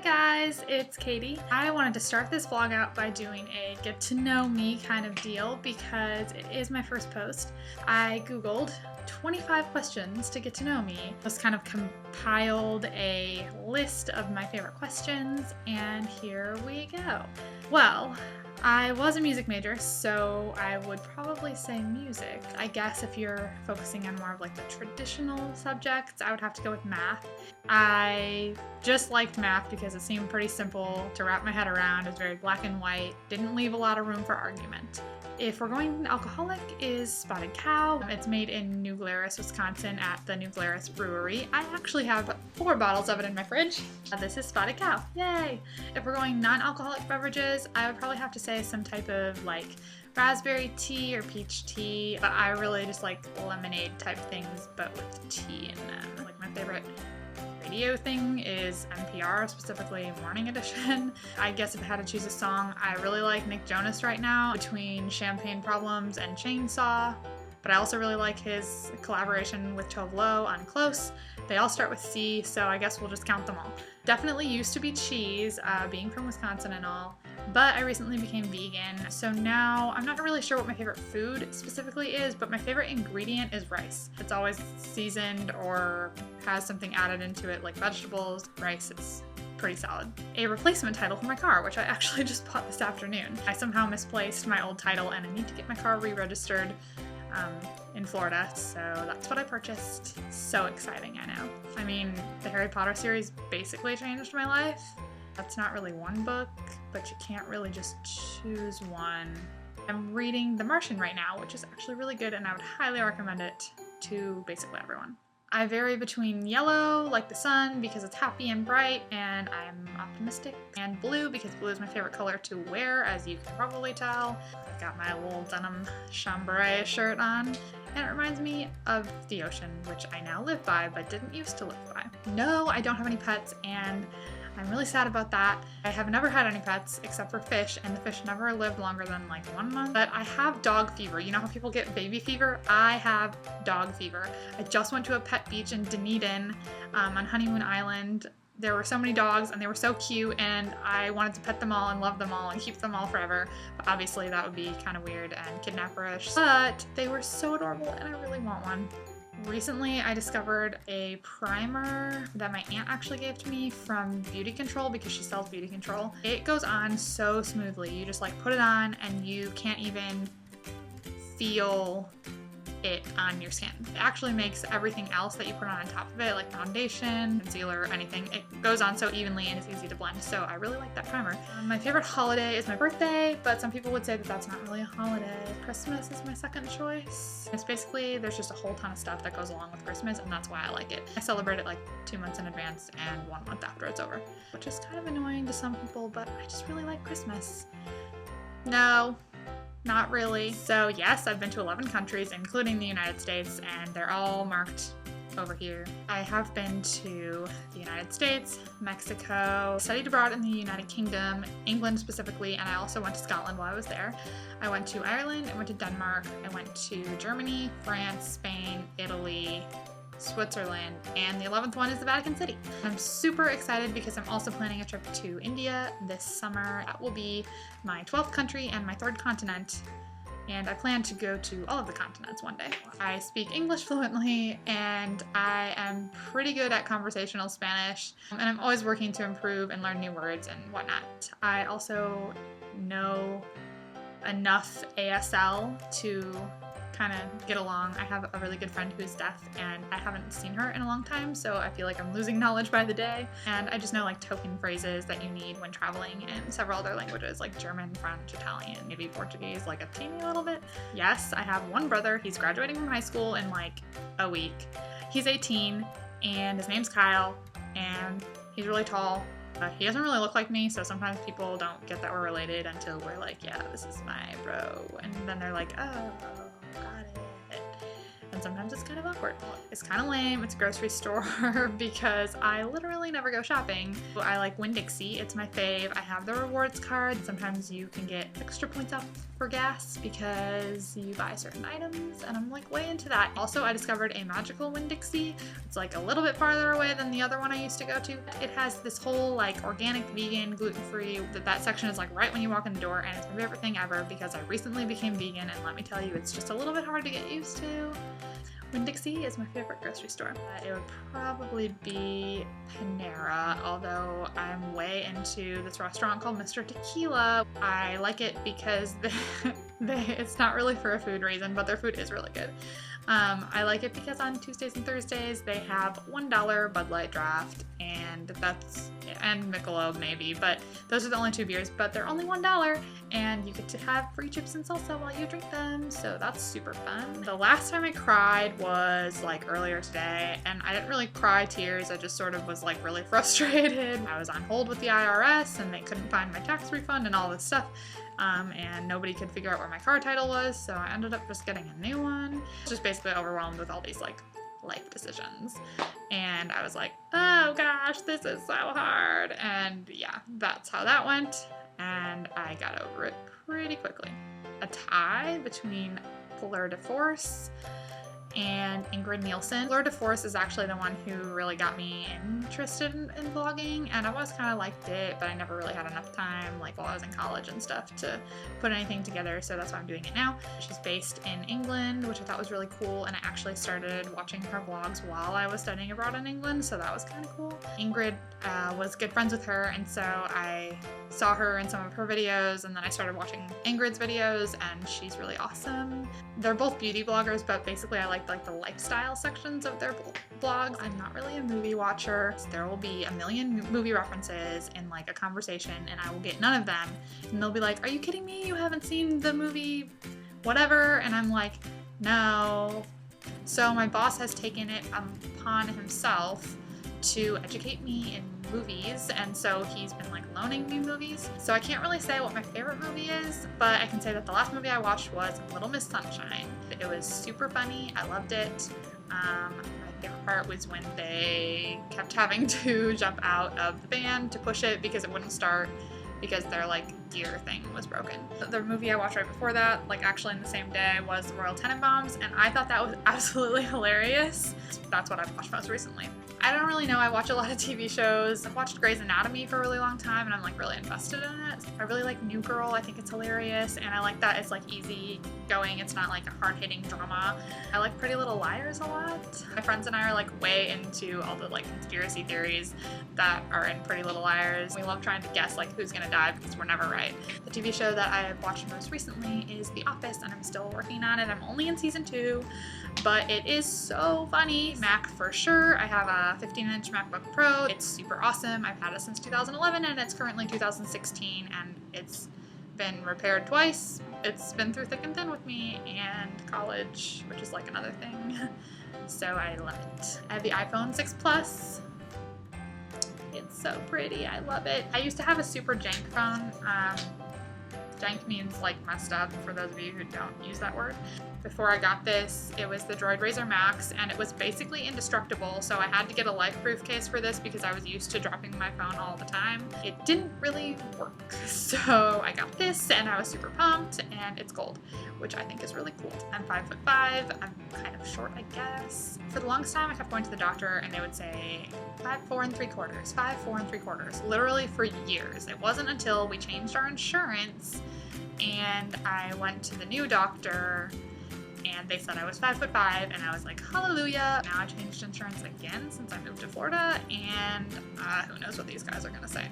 guys, it's Katie. I wanted to start this vlog out by doing a get to know me kind of deal because it is my first post. I googled 25 questions to get to know me. Just kind of compiled a list of my favorite questions and here we go. Well, I was a music major, so I would probably say music. I guess if you're focusing on more of like the traditional subjects, I would have to go with math. I just liked math because it seemed pretty simple to wrap my head around. It was very black and white, didn't leave a lot of room for argument. If we're going alcoholic is Spotted Cow. It's made in New Glarus, Wisconsin at the New Glarus Brewery. I actually have 4 bottles of it in my fridge. This is Spotted Cow, yay! If we're going non-alcoholic beverages, I would probably have to say some type of like raspberry tea or peach tea, but I really just like lemonade type things, but with tea in them. Like my favorite radio thing is NPR, specifically Morning Edition. I guess if I had to choose a song, I really like Nick Jonas right now between Champagne Problems and Chainsaw, but I also really like his collaboration with Tove Lo on Close. They all start with C, so I guess we'll just count them all. Definitely used to be cheese, being from Wisconsin and all, but I recently became vegan, so now I'm not really sure what my favorite food specifically is, but my favorite ingredient is rice. It's always seasoned or has something added into it like vegetables. Rice is pretty solid. A replacement title for my car, which I actually just bought this afternoon. I somehow misplaced my old title and I need to get my car re-registered in Florida, so that's what I purchased. So exciting, I know. I mean, the Harry Potter series basically changed my life. That's not really one book, but you can't really just choose one. I'm reading The Martian right now, which is actually really good, and I would highly recommend it to basically everyone. I vary between yellow, like the sun, because it's happy and bright, and I'm optimistic, and blue, because blue is my favorite color to wear, as you can probably tell. I got my little denim chambray shirt on, and it reminds me of the ocean, which I now live by, but didn't used to live by. No, I don't have any pets, and I'm really sad about that. I have never had any pets except for fish, and the fish never lived longer than like 1 month. But I have dog fever. You know how people get baby fever? I have dog fever. I just went to a pet beach in Dunedin on Honeymoon Island. There were so many dogs and they were so cute and I wanted to pet them all and love them all and keep them all forever. But obviously that would be kind of weird and kidnapperish. But they were so adorable and I really want one. Recently, I discovered a primer that my aunt actually gave to me from Beauty Control because she sells Beauty Control. It goes on so smoothly. You just like put it on and you can't even feel it on your skin. It actually makes everything else that you put on top of it, like foundation, concealer, anything, it goes on so evenly and it's easy to blend. So I really like that primer. My favorite holiday is my birthday, but some people would say that that's not really a holiday. Christmas is my second choice. It's basically, there's just a whole ton of stuff that goes along with Christmas and that's why I like it. I celebrate it like 2 months in advance and 1 month after it's over, which is kind of annoying to some people, but I just really like Christmas. No. Not really. So yes, I've been to 11 countries, including the United States, and they're all marked over here. I have been to the United States, Mexico, studied abroad in the United Kingdom, England specifically, and I also went to Scotland while I was there. I went to Ireland, I went to Denmark, I went to Germany, France, Spain, Italy, Switzerland, and the 11th one is the Vatican City. I'm super excited because I'm also planning a trip to India this summer. That will be my 12th country and my 3rd continent, and I plan to go to all of the continents one day. I speak English fluently, and I am pretty good at conversational Spanish, and I'm always working to improve and learn new words and whatnot. I also know enough ASL to kind of get along. I have a really good friend who's deaf and I haven't seen her in a long time, so I feel like I'm losing knowledge by the day. And I just know like token phrases that you need when traveling in several other languages like German, French, Italian, maybe Portuguese, like a teeny little bit. Yes, I have one brother. He's graduating from high school in like a week. He's 18 and his name's Kyle and he's really tall. He doesn't really look like me, so sometimes people don't get that we're related until we're like, yeah, this is my bro. And then they're like, oh, got it. And sometimes it's kind of awkward. is kind of lame. It's a grocery store because I literally never go shopping. I like Winn-Dixie. It's my fave. I have the rewards card. Sometimes you can get extra points off for gas because you buy certain items, and I'm like way into that. Also, I discovered a magical Winn-Dixie. It's like a little bit farther away than the other one I used to go to. It has this whole like organic, vegan, gluten-free, that section is like right when you walk in the door, and it's my favorite thing ever because I recently became vegan, and let me tell you, it's just a little bit hard to get used to. Winn-Dixie is my favorite grocery store. It would probably be Panera, although I'm way into this restaurant called Mr. Tequila. I like it because it's not really for a food reason, but their food is really good. I like it because on Tuesdays and Thursdays they have $1 Bud Light draft, and Michelob maybe, but those are the only two beers, but they're only $1, and you get to have free chips and salsa while you drink them, so that's super fun. The last time I cried was like earlier today, and I didn't really cry tears, I just sort of was like really frustrated. I was on hold with the IRS and they couldn't find my tax refund and all this stuff. And nobody could figure out where my car title was, so I ended up just getting a new one. Just basically overwhelmed with all these like life decisions, and I was like, oh gosh, this is so hard, and yeah, that's how that went, and I got over it pretty quickly. A tie between Fleur de Force and Ingrid Nielsen. Fleur de Force is actually the one who really got me interested in vlogging, and I always kind of liked it, but I never really had enough time, like while I was in college and stuff, to put anything together, so that's why I'm doing it now. She's based in England, which I thought was really cool, and I actually started watching her vlogs while I was studying abroad in England, so that was kind of cool. Ingrid was good friends with her, and so I saw her in some of her videos, and then I started watching Ingrid's videos, and she's really awesome. They're both beauty bloggers, but basically I like the lifestyle sections of their blogs. I'm not really a movie watcher. So there will be a million movie references in like a conversation, and I will get none of them, and they'll be like, are you kidding me? You haven't seen the movie whatever? And I'm like, no. So my boss has taken it upon himself to educate me in movies, and so he's been like loaning me movies. So I can't really say what my favorite movie is, but I can say that the last movie I watched was Little Miss Sunshine. It was super funny. I loved it. My favorite part was when they kept having to jump out of the van to push it because it wouldn't start because their like gear thing was broken. The movie I watched right before that, like actually in the same day, was Royal Tenenbaums, and I thought that was absolutely hilarious. That's what I've watched most recently. I don't really know. I watch a lot of TV shows. I've watched Grey's Anatomy for a really long time, and I'm like really invested in it. I really like New Girl. I think it's hilarious, and I like that it's like easy going. It's not like a hard-hitting drama. I like Pretty Little Liars a lot. My friends and I are like way into all the like conspiracy theories that are in Pretty Little Liars. We love trying to guess like who's gonna die because we're never right. The TV show that I have watched most recently is The Office, and I'm still working on it. I'm only in season 2, but it is so funny. Mac for sure. I have a 15-inch MacBook Pro. It's super awesome. I've had it since 2011, and it's currently 2016, and it's been repaired twice. It's been through thick and thin with me, and college, which is like another thing. So I love it. I have the iPhone 6 Plus. It's so pretty. I love it. I used to have a super jank phone. Jank means like messed up, for those of you who don't use that word. Before I got this, it was the Droid Razr Max, and it was basically indestructible, so I had to get a life-proof case for this because I was used to dropping my phone all the time. It didn't really work, so I got this, and I was super pumped, and it's gold, which I think is really cool. I'm 5'5", I'm kind of short, I guess. For the longest time, I kept going to the doctor, and they would say 5'4 3/4, 5'4 3/4, literally for years. It wasn't until we changed our insurance, and I went to the new doctor, and they said I was 5'5", and I was like, hallelujah. Now I changed insurance again since I moved to Florida, and who knows what these guys are gonna say.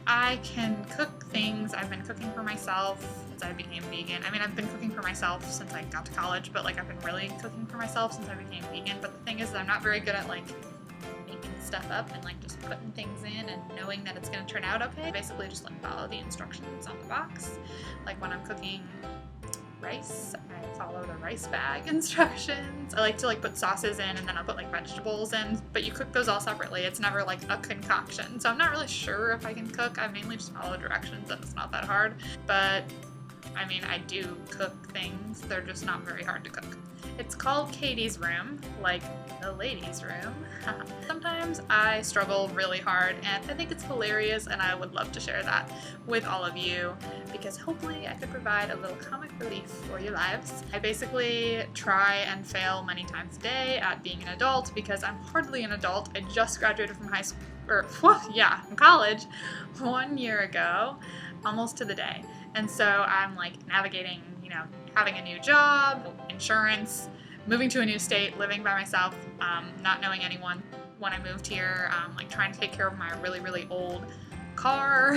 I can cook things. I've been cooking for myself since I became vegan. I mean, I've been cooking for myself since I got to college, but like I've been really cooking for myself since I became vegan. But the thing is that I'm not very good at like making stuff up and like just putting things in and knowing that it's gonna turn out okay. I basically just like follow the instructions on the box. Like when I'm cooking rice, I follow the rice bag instructions. I like to like put sauces in, and then I'll put like vegetables in, but you cook those all separately. It's never like a concoction. So I'm not really sure if I can cook. I mainly just follow directions, and it's not that hard. But I mean, I do cook things. They're just not very hard to cook. It's called Katy's room, like the ladies' room. Sometimes I struggle really hard, and I think it's hilarious, and I would love to share that with all of you because hopefully I could provide a little comic relief for your lives. I basically try and fail many times a day at being an adult because I'm hardly an adult. I just graduated from high school, from college 1 year ago, almost to the day. And so I'm like navigating, having a new job, insurance, moving to a new state, living by myself, not knowing anyone. When I moved here, like trying to take care of my really, really old car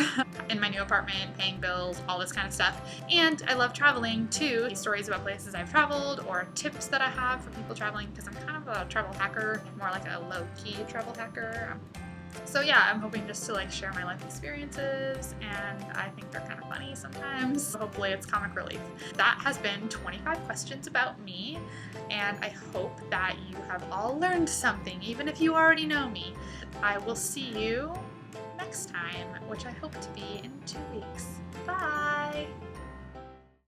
in my new apartment, paying bills, all this kind of stuff. And I love traveling too. Stories about places I've traveled or tips that I have for people traveling because I'm kind of a travel hacker, more like a low-key travel hacker. So yeah, I'm hoping just to like share my life experiences, and I think they're kind of funny sometimes. Hopefully it's comic relief. That has been 25 questions about me, and I hope that you have all learned something, even if you already know me. I will see you next time, which I hope to be in 2 weeks. Bye!